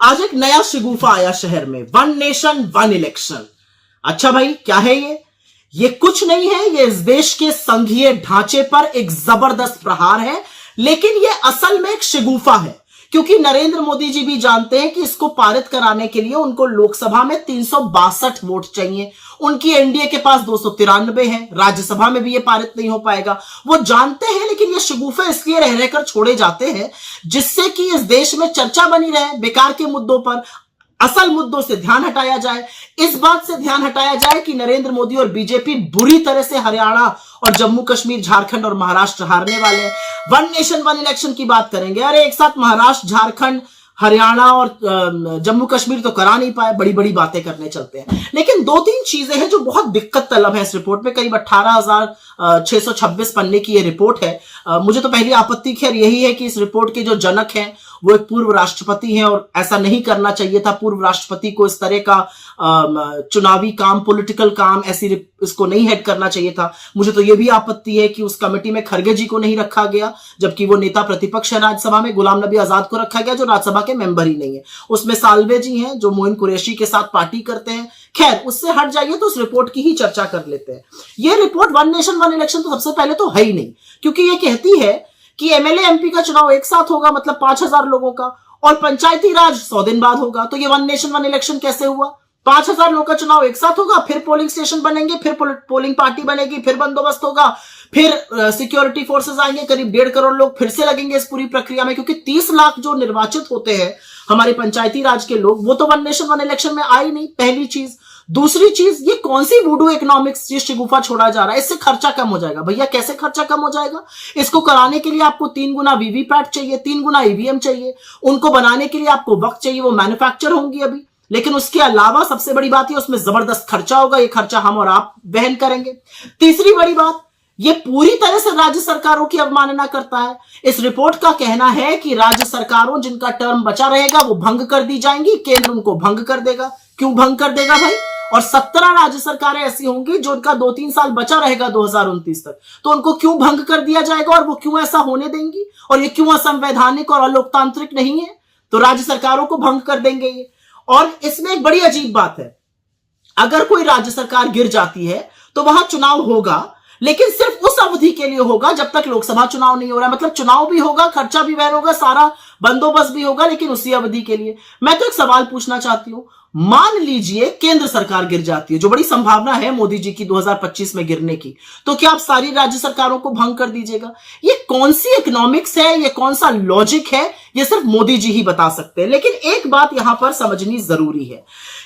आज एक नया शिगुफा आया शहर में, वन नेशन वन इलेक्शन। अच्छा भाई, क्या है ये कुछ नहीं है, ये इस देश के संघीय ढांचे पर एक जबरदस्त प्रहार है। लेकिन ये असल में एक शिगुफा है, क्योंकि नरेंद्र मोदी जी भी जानते हैं कि इसको पारित कराने के लिए उनको लोकसभा में 362 वोट चाहिए। उनकी एनडीए के पास 293 है, राज्यसभा में भी ये पारित नहीं हो पाएगा, वो जानते हैं। लेकिन ये शिगुफे इसलिए रह रहकर छोड़े जाते हैं जिससे कि इस देश में चर्चा बनी रहे बेकार के मुद्दों पर, असल मुद्दों से ध्यान हटाया जाए। इस बात से ध्यान हटाया जाए कि नरेंद्र मोदी और बीजेपी बुरी तरह से हरियाणा और जम्मू कश्मीर, झारखंड और महाराष्ट्र हारने वाले हैं। वन नेशन वन इलेक्शन की बात करेंगे, अरे एक साथ महाराष्ट्र, झारखंड, हरियाणा और जम्मू कश्मीर तो करा नहीं पाए, बड़ी बड़ी बातें करने चलते हैं। लेकिन दो तीन चीजें हैं जो बहुत दिक्कत तलब है इस रिपोर्ट में। करीब 18,626 पन्ने की ये रिपोर्ट है। मुझे तो पहली आपत्ति खैर यही है कि इस रिपोर्ट के जो जनक हैं वो एक पूर्व राष्ट्रपति हैं, और ऐसा नहीं करना चाहिए था। पूर्व राष्ट्रपति को इस तरह का चुनावी काम, पॉलिटिकल काम ऐसी इसको नहीं हेड करना चाहिए था। मुझे तो ये भी आपत्ति है कि उस कमेटी में खरगे जी को नहीं रखा गया, जबकि वो नेता प्रतिपक्ष है राज्यसभा में। गुलाम नबी आजाद को रखा गया जो राज्यसभा के मेंबर ही नहीं है। उसमें साल्वे जी हैं जो मोइन कुरैशी के साथ पार्टी करते हैं। खैर, उससे हट जाइए तो उस रिपोर्ट की ही चर्चा कर लेते हैं। ये report one nation one election तो सबसे पहले तो है ही नहीं, क्योंकि ये कहती है कि एमएलए एमपी का चुनाव एक साथ होगा, मतलब 5,000 लोगों का, और पंचायती राज 100 दिन बाद होगा। तो ये वन नेशन वन इलेक्शन कैसे हुआ? 5,000 लोगों का चुनाव एक साथ होगा, फिर पोलिंग स्टेशन बनेंगे, फिर पोलिंग पार्टी बनेगी, फिर बंदोबस्त होगा, फिर सिक्योरिटी फोर्सेस आएंगे, करीब 1.5 करोड़ लोग फिर से लगेंगे इस पूरी प्रक्रिया में, क्योंकि 30 लाख जो निर्वाचित होते हैं हमारे पंचायती राज के लोग, वो तो वन नेशन वन इलेक्शन में आई नहीं, पहली चीज। दूसरी चीज, ये कौन सी वुडू इकोनॉमिक्स ये शिगुफा छोड़ा जा रहा है? इससे खर्चा कम हो जाएगा। भैया कैसे खर्चा कम हो जाएगा? इसको कराने के लिए आपको 3 गुना वीवीपैट चाहिए, 3 गुना ईवीएम चाहिए, उनको बनाने के लिए आपको वक्त चाहिए, वो मैन्युफैक्चर होंगी अभी। लेकिन उसके अलावा सबसे बड़ी बात है उसमें जबरदस्त खर्चा होगा, ये खर्चा हम और आप वहन करेंगे। तीसरी बड़ी बात, ये पूरी तरह से राज्य सरकारों की अवमानना करता है। इस रिपोर्ट का कहना है कि राज्य सरकारों जिनका टर्म बचा रहेगा वो भंग कर दी जाएंगी, केंद्र उनको भंग कर देगा। क्यों भंग कर देगा भाई? और 17 राज्य सरकारें ऐसी होंगी जो उनका 2-3 साल बचा रहेगा 2029 तक, तो उनको क्यों भंग कर दिया जाएगा और वो क्यों ऐसा होने देंगी? और ये क्यों असंवैधानिक और अलोकतांत्रिक नहीं है? तो राज्य सरकारों को भंग कर देंगे ये। और इसमें एक बड़ी अजीब बात है, अगर कोई राज्य सरकार गिर जाती है तो वहां चुनाव होगा, लेकिन सिर्फ उस अवधि के लिए होगा जब तक लोकसभा चुनाव नहीं हो रहा है। मतलब चुनाव भी होगा, खर्चा भी वहन होगा, सारा बंदोबस्त भी होगा, लेकिन उसी अवधि के लिए। मैं तो एक सवाल पूछना चाहती हूं, मान लीजिए केंद्र सरकार गिर जाती है, जो बड़ी संभावना है मोदी जी की 2025 में गिरने की, तो क्या आप सारी राज्य सरकारों को भंग कर दीजिएगा? ये कौन सी इकोनॉमिक्स है, ये कौन सा लॉजिक है? ये सिर्फ मोदी जी ही बता सकते हैं। लेकिन एक बात यहां पर समझनी जरूरी है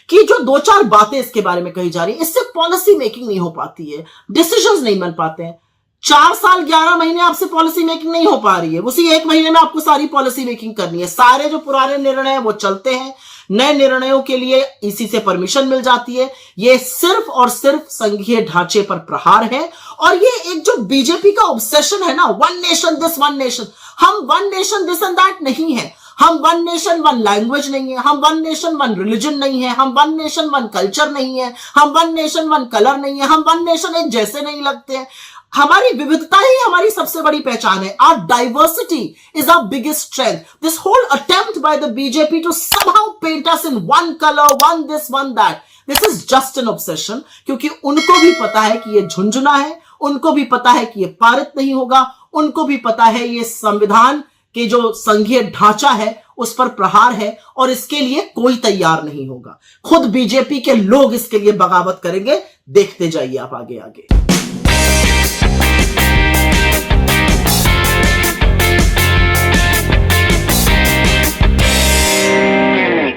कि जो 2-4 बातें इसके बारे में कही जा रही है, इससे पॉलिसी मेकिंग नहीं हो पाती है, डिसीजंस नहीं बन पाते हैं। 4 साल 11 महीने आपसे पॉलिसी मेकिंग नहीं हो पा रही है, उसी 1 महीने में आपको सारी पॉलिसी मेकिंग करनी है। सारे जो पुराने निर्णय हैं वो चलते हैं, नए निर्णयों के लिए इसी से परमिशन मिल जाती है। ये सिर्फ और सिर्फ संघीय ढांचे पर प्रहार है। और ये एक जो बीजेपी का ऑब्सेशन है ना, one nation this one nation, हम one nation this and that नहीं है, हम वन नेशन वन लैंग्वेज नहीं है, हम वन नेशन वन रिलीजन नहीं है, हम वन नेशन वन कल्चर नहीं है, हम वन नेशन वन कलर नहीं है, हम वन नेशन एक जैसे नहीं लगते हैं। हमारी विविधता ही हमारी सबसे बड़ी पहचान है। Our diversity is our biggest strength. This whole attempt by the BJP to somehow paint us in one color, one this, one that, this is just an obsession. क्योंकि उनको भी पता है कि ये झुंझुना है, उनको भी पता है कि ये पारित नहीं होगा, उनको भी पता है ये संविधान के जो संघीय ढांचा है उस पर प्रहार है, और इसके लिए कोई तैयार नहीं होगा। खुद बीजेपी के लोग इसके लिए बगावत करेंगे। देखते जाइए आप आगे आगे।